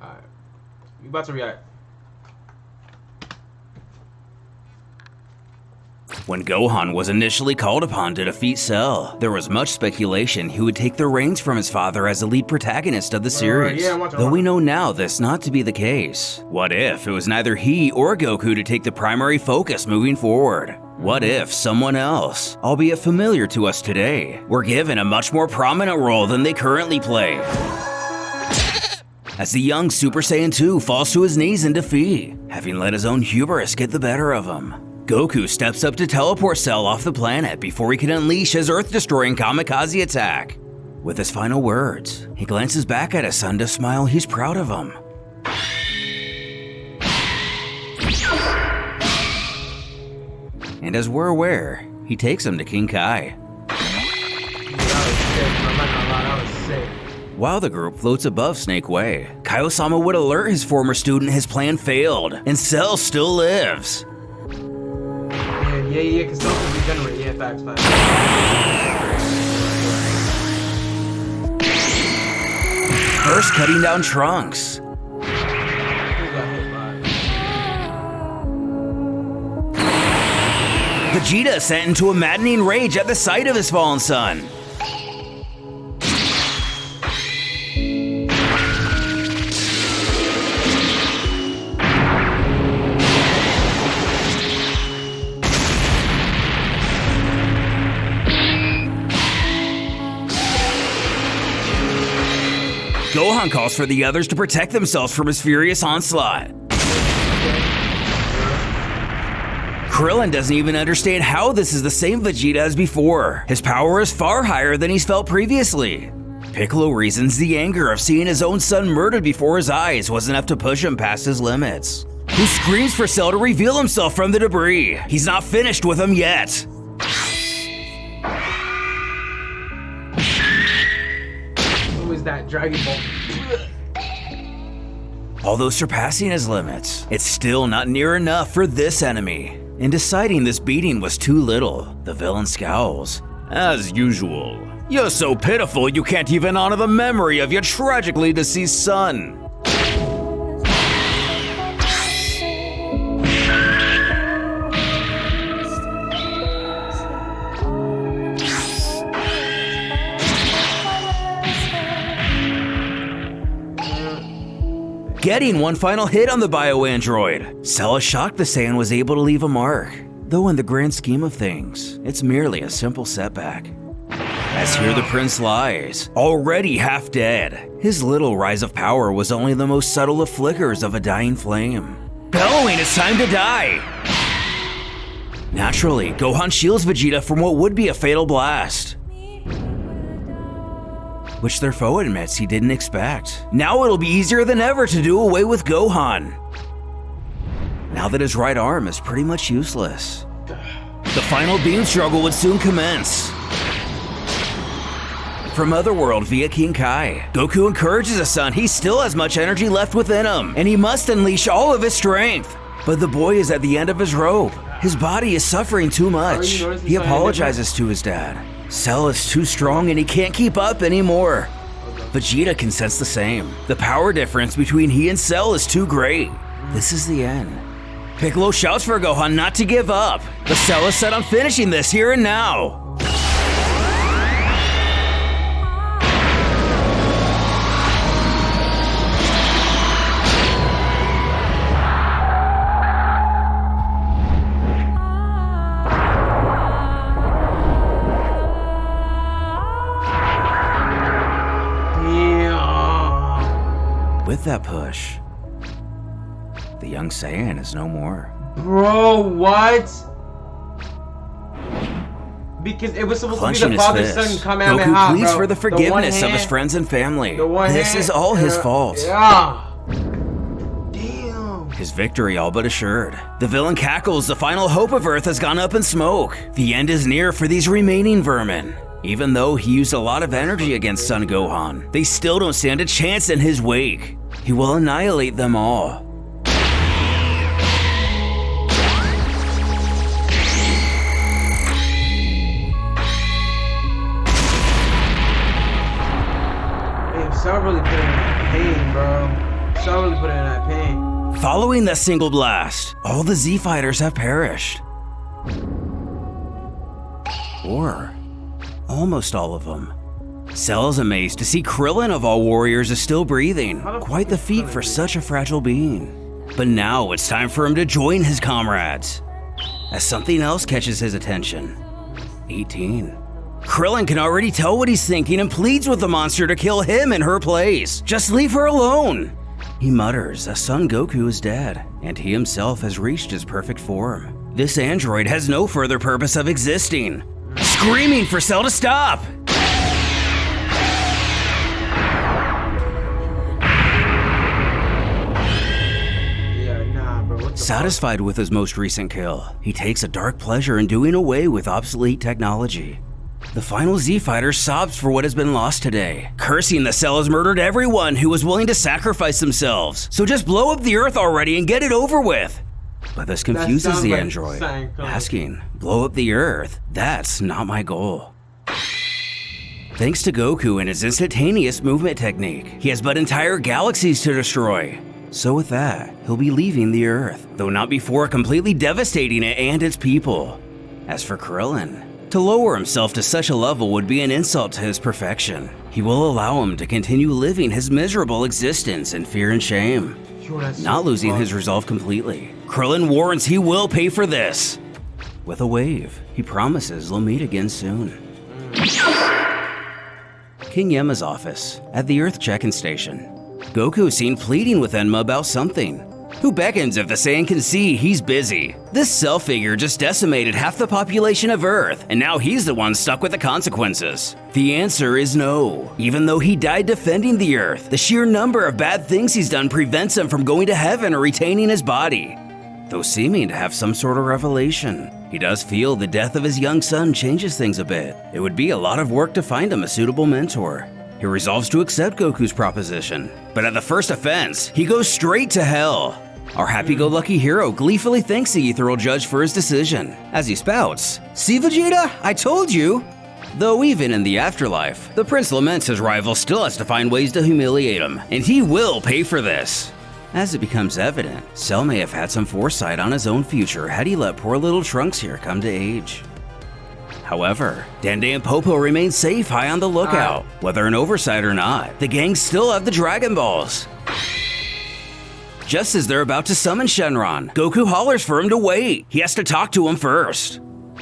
Alright. You about to react. When Gohan was initially called upon to defeat Cell, there was much speculation he would take the reins from his father as the lead protagonist of the series. Though we know now this not to be the case. What if it was neither he or Goku to take the primary focus moving forward? What if someone else, albeit familiar to us today, were given a much more prominent role than they currently play? As the young Super Saiyan 2 falls to his knees in defeat, having let his own hubris get the better of him, Goku steps up to teleport Cell off the planet before he can unleash his Earth-destroying kamikaze attack. With his final words, he glances back at his son to smile he's proud of him. And as we're aware, he takes him to King Kai. While the group floats above Snake Way, Kaiosama would alert his former student his plan failed, and Cell still lives. Yeah, because don't regenerate. Yeah, facts. First cutting down Trunks. Vegeta sent into a maddening rage at the sight of his fallen son. Gohan calls for the others to protect themselves from his furious onslaught. Krillin doesn't even understand how this is the same Vegeta as before. His power is far higher than he's felt previously. Piccolo reasons the anger of seeing his own son murdered before his eyes was enough to push him past his limits. He screams for Cell to reveal himself from the debris. He's not finished with him yet. Who is that Dragon Ball? Although surpassing his limits, it's still not near enough for this enemy. In deciding this beating was too little, the villain scowls. As usual, you're so pitiful you can't even honor the memory of your tragically deceased son. Getting one final hit on the bio-android, Cell is shocked the Saiyan was able to leave a mark, though in the grand scheme of things, it's merely a simple setback. As here the prince lies, already half dead. His little rise of power was only the most subtle of flickers of a dying flame. Bellowing, it's time to die! Naturally, Gohan shields Vegeta from what would be a fatal blast, which their foe admits he didn't expect. Now it'll be easier than ever to do away with Gohan, now that his right arm is pretty much useless. The final beam struggle would soon commence. From Otherworld via King Kai, Goku encourages his son he still has much energy left within him, and he must unleash all of his strength. But the boy is at the end of his rope. His body is suffering too much. He apologizes to his dad. Cell is too strong and he can't keep up anymore. Vegeta can sense the same. The power difference between he and Cell is too great. This is the end. Piccolo shouts for Gohan not to give up, but Cell is set on finishing this here and now. With that push, the young Saiyan is no more. Bro, what? Because it was supposed to be the father's son Kamehameha, Goku pleads bro. for the forgiveness of his friends and family. This is all his fault. Yeah. Damn. His victory all but assured. The villain cackles, the final hope of Earth has gone up in smoke. The end is near for these remaining vermin. Even though he used a lot of energy against Son Gohan, they still don't stand a chance in his wake. He will annihilate them all. Damn, Cell really put in pain, bro. Cell Following that single blast, all the Z fighters have perished. Or almost all of them. Cell is amazed to see Krillin of all warriors is still breathing. Quite the feat for such a fragile being. But now it's time for him to join his comrades. As something else catches his attention. 18. Krillin can already tell what he's thinking and pleads with the monster to kill him in her place. Just leave her alone. He mutters that Son Goku is dead, and he himself has reached his perfect form. This android has no further purpose of existing. Screaming for Cell to stop! Satisfied with his most recent kill, he takes a dark pleasure in doing away with obsolete technology. The final Z fighter sobs for what has been lost today, cursing that Cell has murdered everyone who was willing to sacrifice themselves. So just blow up the Earth already and get it over with. But this confuses the android, asking, blow up the Earth? That's not my goal. Thanks to Goku and his instantaneous movement technique, he has but entire galaxies to destroy. So with that, he'll be leaving the Earth, though not before completely devastating it and its people. As for Krillin, to lower himself to such a level would be an insult to his perfection. He will allow him to continue living his miserable existence in fear and shame, not losing his resolve completely. Krillin warns he will pay for this. With a wave, he promises they'll meet again soon. King Yema's office, at the Earth check-in station. Goku is seen pleading with Enma about something. Who beckons if the Saiyan can see he's busy? This Cell figure just decimated half the population of Earth, and now he's the one stuck with the consequences. The answer is no. Even though he died defending the Earth, the sheer number of bad things he's done prevents him from going to heaven or retaining his body. Though seeming to have some sort of revelation, he does feel the death of his young son changes things a bit. It would be a lot of work to find him a suitable mentor. He resolves to accept Goku's proposition, but at the first offense, he goes straight to hell. Our happy-go-lucky hero gleefully thanks the ethereal judge for his decision, as he spouts, "See, Vegeta? I told you!" Though even in the afterlife, the prince laments his rival still has to find ways to humiliate him, and he will pay for this. As it becomes evident, Cell may have had some foresight on his own future had he let poor little Trunks here come to age. However, Dende and Popo remain safe high on the lookout. Whether an oversight or not, the gang still have the Dragon Balls. Just as they're about to summon Shenron, Goku hollers for him to wait. He has to talk to him first.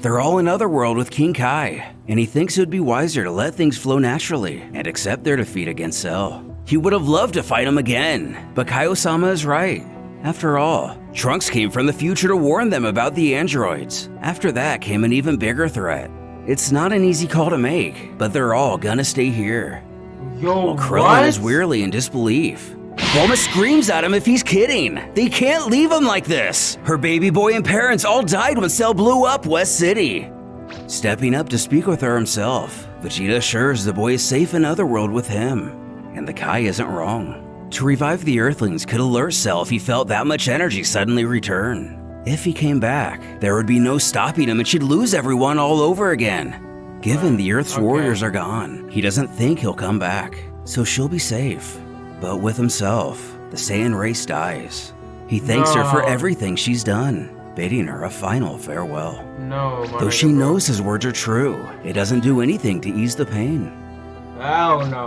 They're all in Otherworld with King Kai, and he thinks it would be wiser to let things flow naturally and accept their defeat against Cell. He would have loved to fight him again, but Kaio-sama is right. After all, Trunks came from the future to warn them about the androids. After that came an even bigger threat. It's not an easy call to make, but they're all gonna stay here. While Krillin is wearily in disbelief, Bulma screams at him if he's kidding. They can't leave him like this. Her baby boy and parents all died when Cell blew up West City. Stepping up to speak with her himself, Vegeta assures the boy is safe in Otherworld with him, and the Kai isn't wrong. To revive the Earthlings could alert Cell if he felt that much energy suddenly return. If he came back, there would be no stopping him and she'd lose everyone all over again. Given the Earth's warriors are gone, he doesn't think he'll come back, so she'll be safe. But with himself, the Saiyan race dies. He thanks her for everything she's done, bidding her a final farewell. Though she knows his words are true, it doesn't do anything to ease the pain.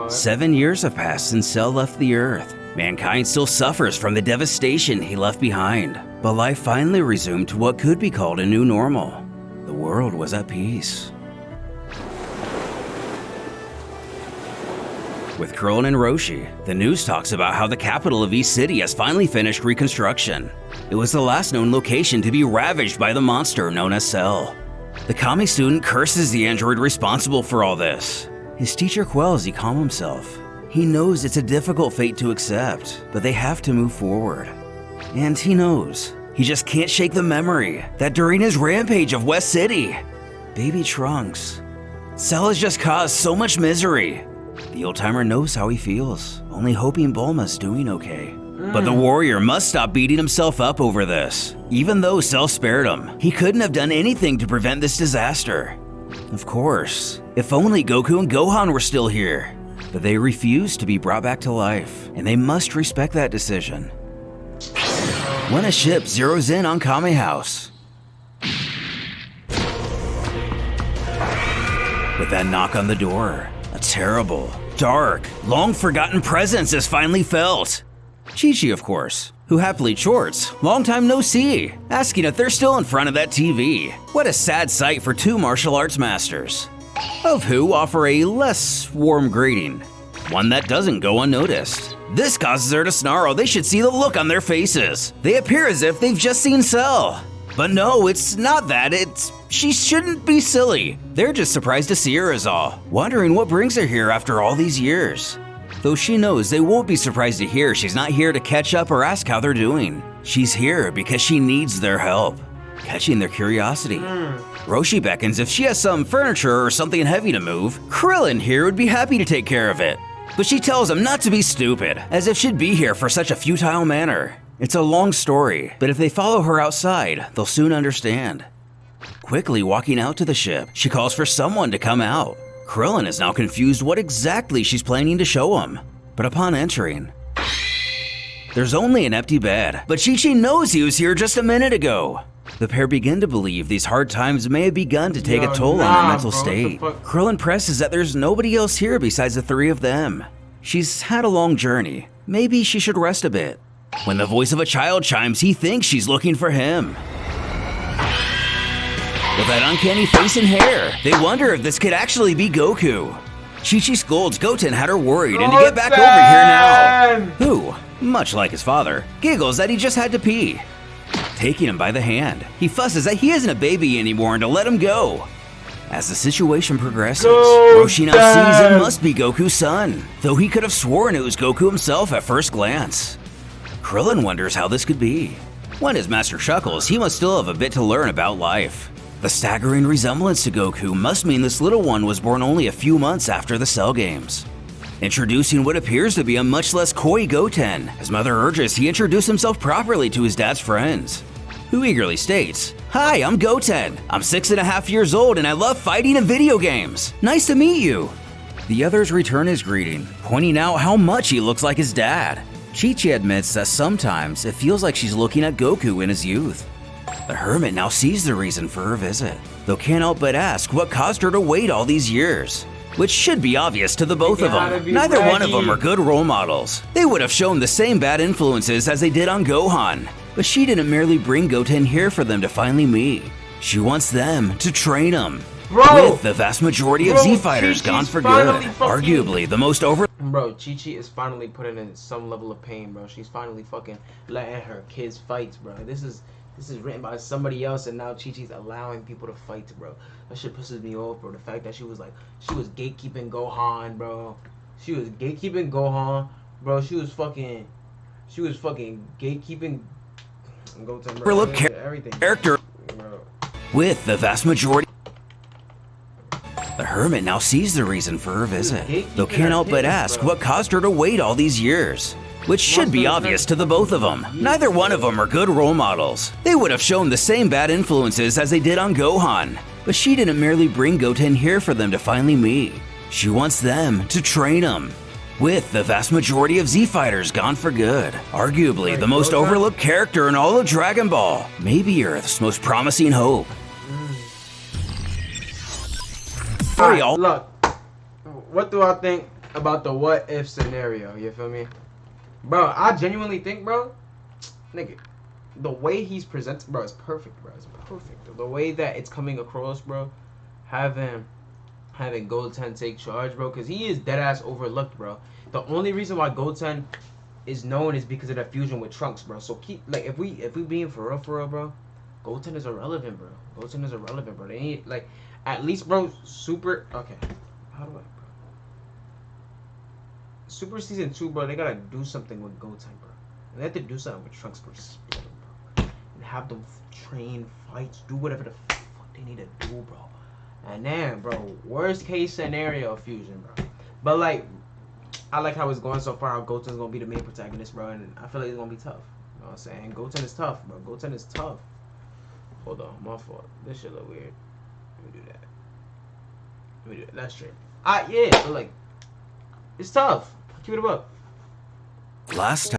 7 years have passed since Cell left the Earth. Mankind still suffers from the devastation he left behind, but life finally resumed to what could be called a new normal. The world was at peace. With Krillin and Roshi, the news talks about how the capital of East City has finally finished reconstruction. It was the last known location to be ravaged by the monster known as Cell. The Kami student curses the android responsible for all this. His teacher quells he calm himself. He knows it's a difficult fate to accept, but they have to move forward. And he knows, he just can't shake the memory that during his rampage of West City, baby Trunks, Cell has just caused so much misery. The old-timer knows how he feels, only hoping Bulma's doing okay. But the warrior must stop beating himself up over this. Even though Cell spared him, he couldn't have done anything to prevent this disaster. Of course, if only Goku and Gohan were still here. But they refuse to be brought back to life, and they must respect that decision. when a ship zeroes in on Kame House. With that knock on the door, a terrible, dark, long-forgotten presence is finally felt. Chi-Chi, of course, who happily chorts, long time no see, asking if they're still in front of that TV. What a sad sight for two martial arts masters, of who offer a less warm greeting, one that doesn't go unnoticed. This causes her to snarl. They should see the look on their faces. They appear as if they've just seen Cell. But no, it's not that, she shouldn't be silly. They're just surprised to see her is all, wondering what brings her here after all these years. Though she knows they won't be surprised to hear she's not here to catch up or ask how they're doing. She's here because she needs their help, catching their curiosity. Roshi beckons if she has some furniture or something heavy to move. Krillin here would be happy to take care of it. But she tells him not to be stupid, as if she'd be here for such a futile manner. It's a long story, but if they follow her outside, they'll soon understand. Quickly walking out to the ship, she calls for someone to come out. Krillin is now confused what exactly she's planning to show him. But upon entering, there's only an empty bed, but Chi-Chi knows he was here just a minute ago. The pair begin to believe these hard times may have begun to take a toll on their mental state. Krillin presses that there's nobody else here besides the three of them. She's had a long journey. Maybe she should rest a bit. When the voice of a child chimes, he thinks she's looking for him. With that uncanny face and hair, they wonder if this could actually be Goku. Chi-Chi scolds Goten had her worried and to get back over here now. Who, much like his father, giggles that he just had to pee. Taking him by the hand, he fusses that he isn't a baby anymore and to let him go. As the situation progresses, Roshi now sees it must be Goku's son, though he could have sworn it was Goku himself at first glance. Krillin wonders how this could be. When his master chuckles, he must still have a bit to learn about life. The staggering resemblance to Goku must mean this little one was born only a few months after the Cell Games. Introducing what appears to be a much less coy Goten, his mother urges he introduce himself properly to his dad's friends, who eagerly states, "Hi, I'm Goten. I'm 6.5 years old and I love fighting and video games. Nice to meet you." The others return his greeting, pointing out how much he looks like his dad. Chi-Chi admits that sometimes it feels like she's looking at Goku in his youth. The hermit now sees the reason for her visit, though can't help but ask what caused her to wait all these years. Which should be obvious to the both of them. Neither one of them are good role models. They would have shown the same bad influences as they did on Gohan. But she didn't merely bring Goten here for them to finally meet. She wants them to train him. With the vast majority of Z-Fighters gone for good, arguably the most over- Bro, Chi-Chi is finally putting in some level of pain, bro. She's finally fucking letting her kids fight, bro. This is written by somebody else, and now Chi-Chi's allowing people to fight, bro. That shit pisses me off, bro. The fact that she was gatekeeping Gohan, bro. She was gatekeeping Gohan, bro. She was fucking gatekeeping Goten, bro. Overlook character, bro. With the vast majority. The hermit now sees the reason for her visit, though can't help but ask what caused her to wait all these years. Which should be obvious to the both of them. Neither one of them are good role models. They would have shown the same bad influences as they did on Gohan. But she didn't merely bring Goten here for them to finally meet. She wants them to train him. With the vast majority of Z-Fighters gone for good, arguably the most overlooked character in all of Dragon Ball, maybe Earth's most promising hope. Look, what do I think about the what if scenario? You feel me? Bro, I genuinely think, bro, nigga, the way he's presented, bro, is perfect, bro. It's perfect. The way that it's coming across, bro, having Goten take charge, bro, because he is deadass overlooked, bro. The only reason why Goten is known is because of that fusion with Trunks, bro. So keep, like, if we being for real, bro, Goten is irrelevant, bro. Goten is irrelevant, bro. They need, like, at least, bro, Super, okay, how do I, bro? Super Season 2, bro, they gotta do something with Goten, bro. They have to do something with Trunks, bro. Split them, bro. And have them train, fights, do whatever the fuck they need to do, bro. And then, bro, worst case scenario fusion, bro. But, like, I like how it's going so far. How Goten's gonna be the main protagonist, bro. And I feel like it's gonna be tough. You know what I'm saying? Goten is tough, bro. Goten is tough. Hold on, my fault. This shit look weird. Let me do that. Let me do that. That's straight. Yeah, so, like, it's tough. Keep it up. Last